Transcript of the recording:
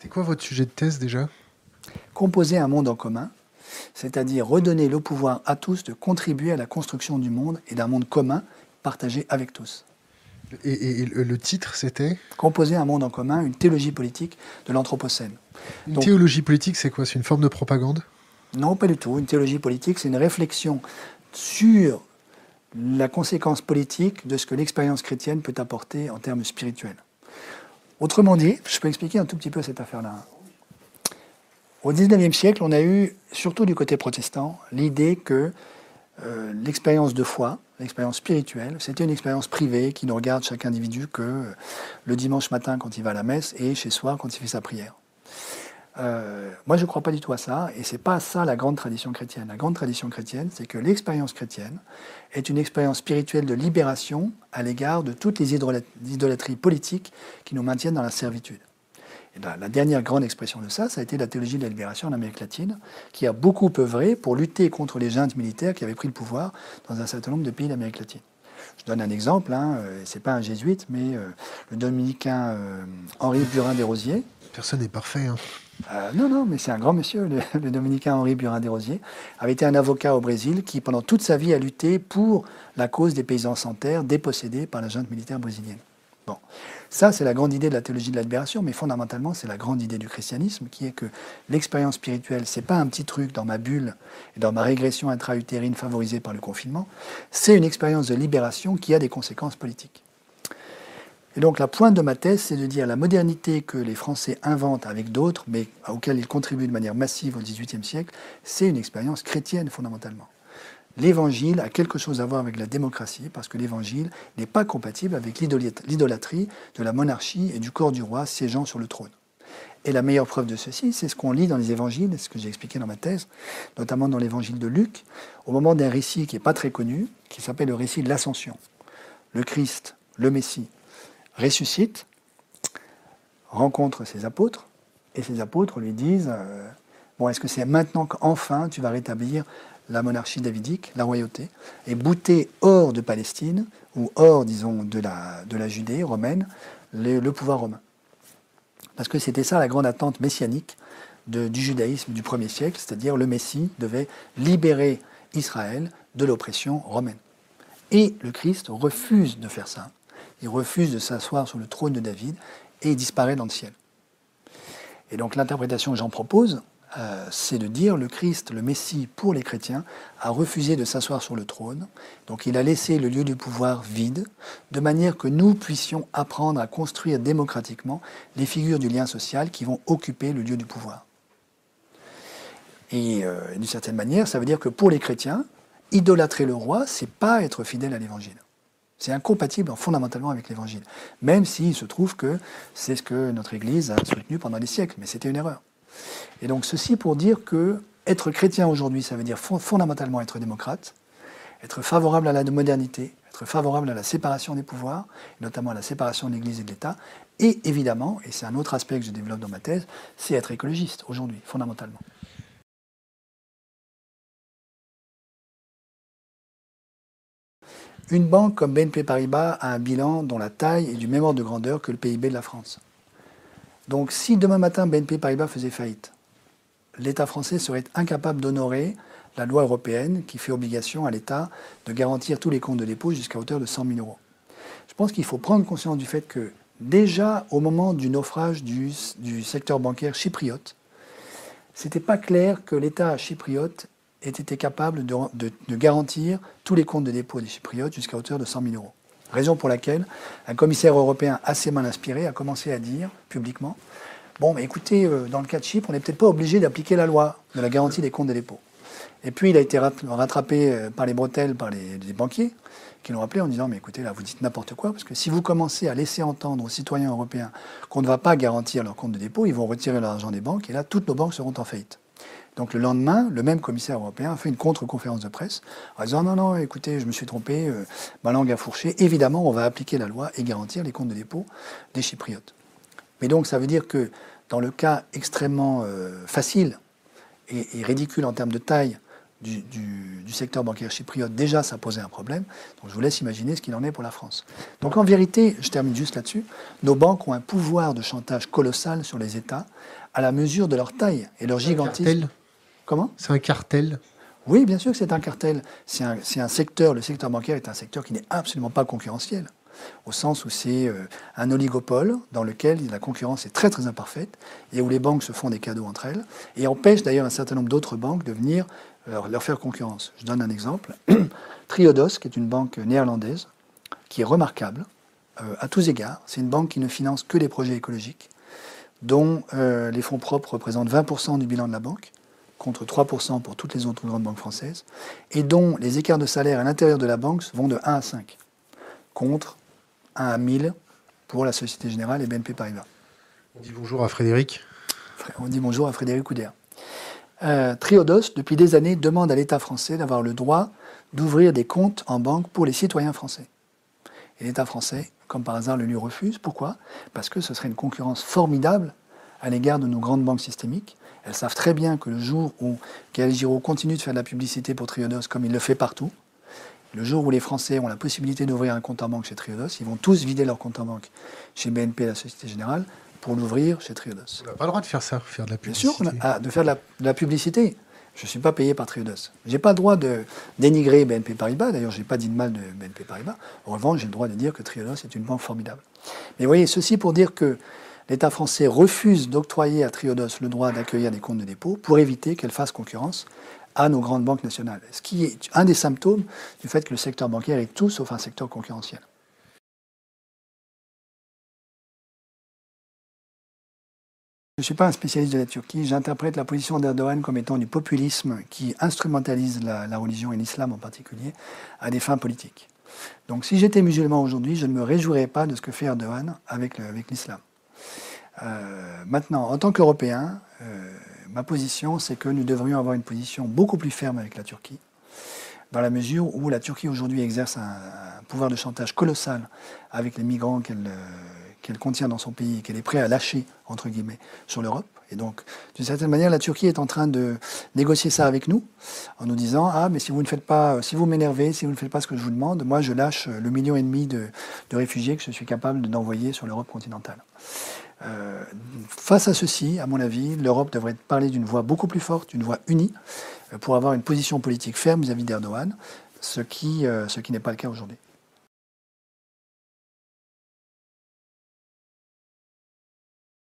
C'était quoi votre sujet de thèse déjà? Composer un monde en commun, c'est-à-dire redonner le pouvoir à tous de contribuer à la construction du monde et d'un monde commun partagé avec tous. Et le titre, c'était? Composer un monde en commun, une théologie politique de l'Anthropocène. Une Donc, théologie politique, c'est quoi? C'est une forme de propagande? non, pas du tout. Une théologie politique, c'est une réflexion sur la conséquence politique de ce que l'expérience chrétienne peut apporter en termes spirituels. Autrement dit, je peux expliquer un tout petit peu cette affaire-là. Au XIXe siècle, on a eu, surtout du côté protestant, l'idée que l'expérience de foi, l'expérience spirituelle, c'était une expérience privée qui ne regarde chaque individu que le dimanche matin quand il va à la messe et chez soi quand il fait sa prière. Moi, je ne crois pas du tout à ça, et c'est pas ça la grande tradition chrétienne. La grande tradition chrétienne, c'est que l'expérience chrétienne est une expérience spirituelle de libération à l'égard de toutes les idolâtries politiques qui nous maintiennent dans la servitude. Et la dernière grande expression de ça, ça a été la théologie de la libération en Amérique latine, qui a beaucoup œuvré pour lutter contre les juntes militaires qui avaient pris le pouvoir dans un certain nombre de pays d'Amérique latine. Je donne un exemple, c'est pas un jésuite, mais le dominicain Henri Burin-Desrosiers. Personne n'est parfait. Hein. Non, mais c'est un grand monsieur, le dominicain Henri Burin-Desrosiers, avait été un avocat au Brésil qui, pendant toute sa vie, a lutté pour la cause des paysans sans terre dépossédés par la junte militaire brésilienne. Bon, ça c'est la grande idée de la théologie de la libération, mais fondamentalement c'est la grande idée du christianisme, qui est que l'expérience spirituelle, c'est pas un petit truc dans ma bulle et dans ma régression intra-utérine favorisée par le confinement, c'est une expérience de libération qui a des conséquences politiques. Et donc la pointe de ma thèse, c'est de dire la modernité que les Français inventent avec d'autres, mais auxquelles ils contribuent de manière massive au XVIIIe siècle, c'est une expérience chrétienne fondamentalement. L'évangile a quelque chose à voir avec la démocratie, parce que l'évangile n'est pas compatible avec l'idolâtrie de la monarchie et du corps du roi siégeant sur le trône. Et la meilleure preuve de ceci, c'est ce qu'on lit dans les évangiles, ce que j'ai expliqué dans ma thèse, notamment dans l'évangile de Luc, au moment d'un récit qui n'est pas très connu, qui s'appelle le récit de l'Ascension. Le Christ, le Messie, ressuscite, rencontre ses apôtres, et ses apôtres lui disent bon, est-ce que c'est maintenant qu'enfin tu vas rétablir la monarchie davidique, la royauté, et bouter hors de Palestine, ou hors, disons, de la Judée romaine, le pouvoir romain. Parce que c'était ça la grande attente messianique du judaïsme du 1er siècle, c'est-à-dire le Messie devait libérer Israël de l'oppression romaine. Et le Christ refuse de faire ça. Il refuse de s'asseoir sur le trône de David et il disparaît dans le ciel. Et donc l'interprétation que j'en propose, c'est de dire le Christ, le Messie pour les chrétiens, a refusé de s'asseoir sur le trône. Donc il a laissé le lieu du pouvoir vide, de manière que nous puissions apprendre à construire démocratiquement les figures du lien social qui vont occuper le lieu du pouvoir. Et d'une certaine manière, ça veut dire que pour les chrétiens, idolâtrer le roi, c'est pas être fidèle à l'évangile. C'est incompatible fondamentalement avec l'évangile, même s'il se trouve que c'est ce que notre Église a soutenu pendant des siècles, mais c'était une erreur. Et donc ceci pour dire que être chrétien aujourd'hui, ça veut dire fondamentalement être démocrate, être favorable à la modernité, être favorable à la séparation des pouvoirs, notamment à la séparation de l'Église et de l'État, et évidemment, et c'est un autre aspect que je développe dans ma thèse, c'est être écologiste aujourd'hui, fondamentalement. Une banque comme BNP Paribas a un bilan dont la taille est du même ordre de grandeur que le PIB de la France. Donc si demain matin BNP Paribas faisait faillite, l'État français serait incapable d'honorer la loi européenne qui fait obligation à l'État de garantir tous les comptes de dépôt jusqu'à hauteur de 100 000 euros. Je pense qu'il faut prendre conscience du fait que déjà au moment du naufrage du secteur bancaire chypriote, c'était pas clair que l'État chypriote ait été capable de garantir tous les comptes de dépôt des Chypriotes jusqu'à hauteur de 100 000 euros. Raison pour laquelle un commissaire européen assez mal inspiré a commencé à dire publiquement bon, mais écoutez, dans le cas de Chypre, on n'est peut-être pas obligé d'appliquer la loi de la garantie des comptes de dépôt. Et puis il a été rattrapé par les bretelles par les banquiers qui l'ont appelé en disant mais écoutez, là vous dites n'importe quoi, parce que si vous commencez à laisser entendre aux citoyens européens qu'on ne va pas garantir leurs comptes de dépôt, ils vont retirer l'argent des banques et là toutes nos banques seront en faillite. Donc le lendemain, le même commissaire européen a fait une contre-conférence de presse en disant non, écoutez, je me suis trompé, ma langue a fourché, évidemment on va appliquer la loi et garantir les comptes de dépôt des Chypriotes. Mais donc ça veut dire que dans le cas extrêmement facile et ridicule en termes de taille du secteur bancaire chypriote, déjà ça posait un problème. Donc je vous laisse imaginer ce qu'il en est pour la France. Donc en vérité, je termine juste là-dessus, nos banques ont un pouvoir de chantage colossal sur les États à la mesure de leur taille et leur gigantisme. Cartel. Comment ? C'est un cartel. Oui, bien sûr que c'est un cartel. C'est un secteur, le secteur bancaire est un secteur qui n'est absolument pas concurrentiel, au sens où c'est un oligopole dans lequel la concurrence est très très imparfaite et où les banques se font des cadeaux entre elles et empêchent d'ailleurs un certain nombre d'autres banques de venir leur faire concurrence. Je donne un exemple. Triodos, qui est une banque néerlandaise, qui est remarquable à tous égards. C'est une banque qui ne finance que des projets écologiques, dont les fonds propres représentent 20% du bilan de la banque, contre 3% pour toutes les autres grandes banques françaises, et dont les écarts de salaire à l'intérieur de la banque vont de 1 à 5, contre 1 à 1000 pour la Société Générale et BNP Paribas. On dit bonjour à Frédéric. On dit bonjour à Frédéric Oudéa. Triodos, depuis des années, demande à l'État français d'avoir le droit d'ouvrir des comptes en banque pour les citoyens français. Et l'État français, comme par hasard, le lui refuse. Pourquoi ? Parce que ce serait une concurrence formidable à l'égard de nos grandes banques systémiques. Elles savent très bien que le jour où Gaël Giraud continue de faire de la publicité pour Triodos, comme il le fait partout, le jour où les Français ont la possibilité d'ouvrir un compte en banque chez Triodos, ils vont tous vider leur compte en banque chez BNP et la Société Générale pour l'ouvrir chez Triodos. On n'a pas le droit de faire ça, faire de la Bien publicité. sûr, de faire de la publicité. Je ne suis pas payé par Triodos. Je n'ai pas le droit de dénigrer BNP Paribas. D'ailleurs, je n'ai pas dit de mal de BNP Paribas. En revanche, j'ai le droit de dire que Triodos est une banque formidable. Mais vous voyez, ceci pour dire que l'État français refuse d'octroyer à Triodos le droit d'accueillir des comptes de dépôt pour éviter qu'elle fasse concurrence à nos grandes banques nationales. Ce qui est un des symptômes du fait que le secteur bancaire est tout sauf un secteur concurrentiel. Je ne suis pas un spécialiste de la Turquie. J'interprète la position d'Erdogan comme étant du populisme qui instrumentalise la religion et l'islam en particulier à des fins politiques. Donc si j'étais musulman aujourd'hui, je ne me réjouirais pas de ce que fait Erdogan avec l'islam. Maintenant, en tant qu'Européen, ma position, c'est que nous devrions avoir une position beaucoup plus ferme avec la Turquie, dans la mesure où la Turquie aujourd'hui exerce un pouvoir de chantage colossal avec les migrants qu'elle contient dans son pays et qu'elle est prête à lâcher, entre guillemets, sur l'Europe. Et donc, d'une certaine manière, la Turquie est en train de négocier ça avec nous, en nous disant « Ah, mais si vous ne faites pas, si vous m'énervez, si vous ne faites pas ce que je vous demande, moi je lâche le 1,5 million de réfugiés que je suis capable d'envoyer sur l'Europe continentale. » Face à ceci, à mon avis, l'Europe devrait parler d'une voix beaucoup plus forte, une voix unie, pour avoir une position politique ferme vis-à-vis d'Erdogan, ce qui n'est pas le cas aujourd'hui.